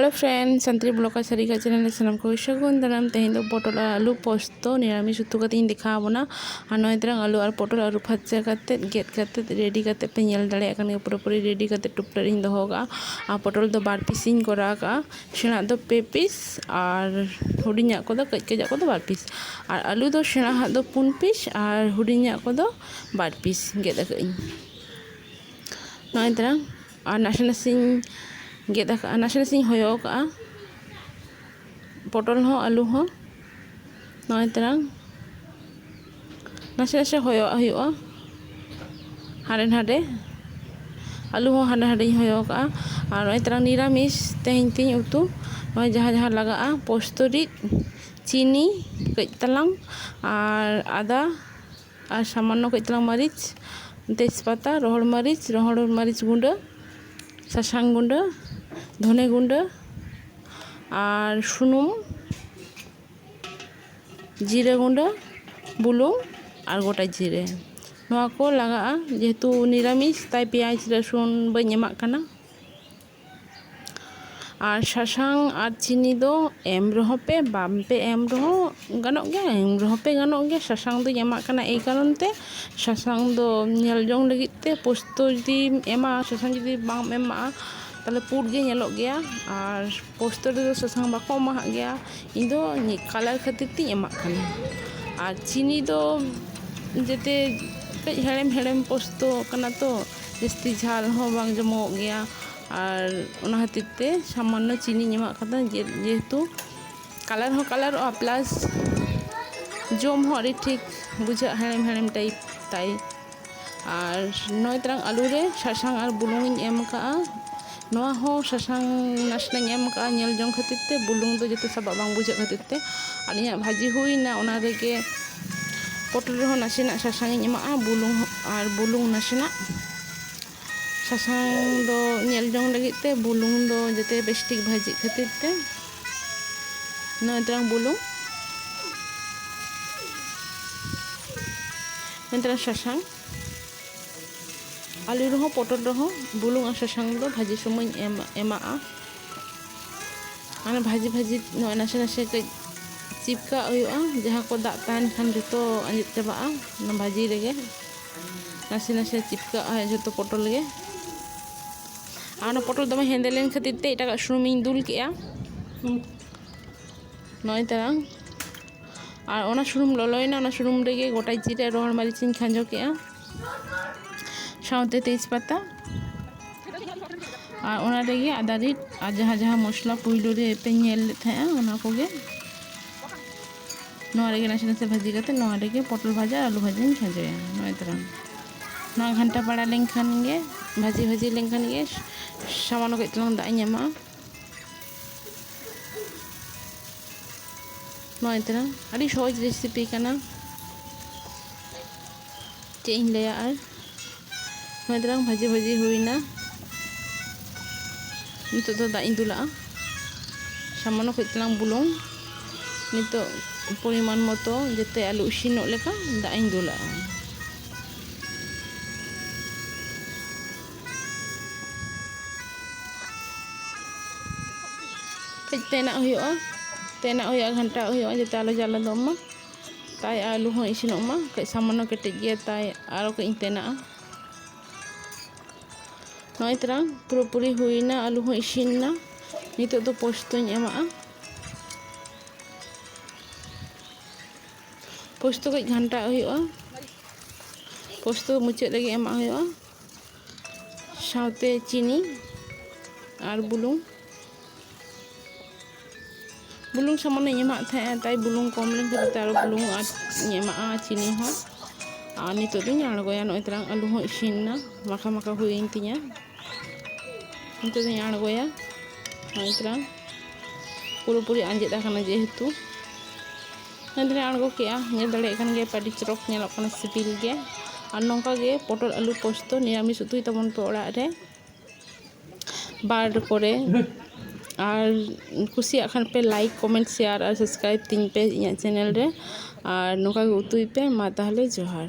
Hello friends संतरी blog का सरी का चैनल सामान को सगुन दाराम तेहें दो पटल आलू पोस्तो निरामिष उतु कते दिखा बोना और नय तरह आलू और पटल आलू फर्चा करते गेट करते रेडी करते पे नेल दाड़े कन पूरी रेडी करते टुपटर इन दोहोगा और पटल दो बार पीस इन करा का सेना दो पे पीस और हुडिन्या को दो कज को दो बार पीस और आलू दो सेना दो 4 पीस और हुडिन्या को दो बार पीस गेट इन नय तरह और नासे नासे गेद नासे नासे होयो का पटल हो आलू हो नय तरह नासे नासे होयो हुआ हाडे हाडे आलू हो हाडे हाडे होयो का और नय तरह निरामिष तेहें तीन उतु नय जहाँ जहाँ लगा पोस्तो रिद चीनी कज तलांग और आदा और सामान्य कज तलांग मरीच तेजपाता रोहड़ मरीच गुंडा सासांग गुंडा धने गुंडा और सुनुम जीरा गुंडा बुलुंग और गोटा जीरे नोआ को लगा जेहेतु निरामिष ताई पेंयाज रसुन बनी एमा कना और सासांग और चीनी दो एम रहो पे बाम पे एम रहो गानों गया एम रहो पे गानों गया सासांग दो एमा कना ए कारण ते सासांग दो नेल जोंग लगित ते पोस्तो जदि एमा सासांग जदि बाम एमा ताले पुड गे नेलोग गया और पोस्तो दो सासांग बाको एमा गया इन दो कलर खातिर ती एमा कना और चीनी दो जते कज हेड़ेम हेड़ेम पोस्तो कना तो जस्ती झाल हो बांग जमो गया और उना खातिर ते सामान्य चीनी एमा कदा जेहेतु कलर हो कलर प्लस जम हो अड़ी ठीक बुझा हेड़ेम हेड़ेम टाइप ताई और नय तरह आलू रे सासांग और बुलुंग एम का नोआ हो सासांग नासना एम का नेल जोंग खातिर ते बुलुंग दो जते सबा बांग बुझा खातिर ते और इया भाजी हुईना उना रेगे पटल रे हो नासेना सासांग एमा बुलुंग नासेना सासांग दो नेल जोंग लगित ते बुलुंग दो जते बेस्टिक भाजी खातिर ते नय तरह बुलुंग नय तरह सासांग आलू रहो पटल रहो बुलुंग और सासांग दो भाजी समय एमा आना भाजी भाजी नय नासे नासे कज चिपका हुआ जहाँ को दाग तान खान जो अंजित चाबा भाजी रेगे नासे नासे चिपका जो पटल गे और पटल दमे हेंदे लेन खातिर ते एटा सुनुम दुल के नय तरह और ओना सुनुम ललोयना ओना सुनुम रेगे गोटा जीरा रोहड़ मरीच खांजो के साउते तेजपाता और ओना रेगे आदा रिद और जहाँ जहाँ मसला पुइलो रे पे नेल थे ओना कोगे नोआ रेगे नासे नासे भाजी करते नोआ रेगे पटल भाजा आलू भाजी खांजोया नय तरह नोआ घंटा पड़ा लेनखान गे भाजी भाजी लेनखान गे सामानो कज तलांग दाग एमा नय तरह अड़ी सहज रेसिपी कना चे इन लया और नय तरह भाजी भाजी हुईना नितो तो दाग इन दुला सामानो कज तलांग बुलुंग नितो परिमाण मतो जते आलू इसिनो लेका दाग इन दुला कज तेना हुआ घंटा हुआ जते आलू जाला दो ताई आलू हो इसिनो कज सामान्य केटे गया ताई और कज तेना नय तरह पूरी हुईना आलू हो इसिनना नितो दो पोस्तो एमा पोस्तो कज घंटा हुआ पोस्तो मुचाद लगे एमा हुआ साउते चीनी और बुलुंग सामान्य एमा थे ताई बुलुंग कम लेन खातिर बुलुंग और एमा चीनी हो और नितो दिन आड़गोया नय तरह आलू हो इसिनना माखा माखा हुईन तिया नितो दिन आड़गोया नय तरह पूरी आंजेद आकना जेहेतु नय तरह आड़गो के नेल दाड़े कान गे पाडी चरक नेलोग कना सिबिल गे और नोंका गे पटल आलू पोस्तो निरामिष उतुई तबन पे ओड़ा रे बार करे और कुसिया खान पे लाइक कमेंट शेयर और सब्सक्राइब तीन पे इन चैनल रे और नोका उतुई पे मा ताहले जोहार।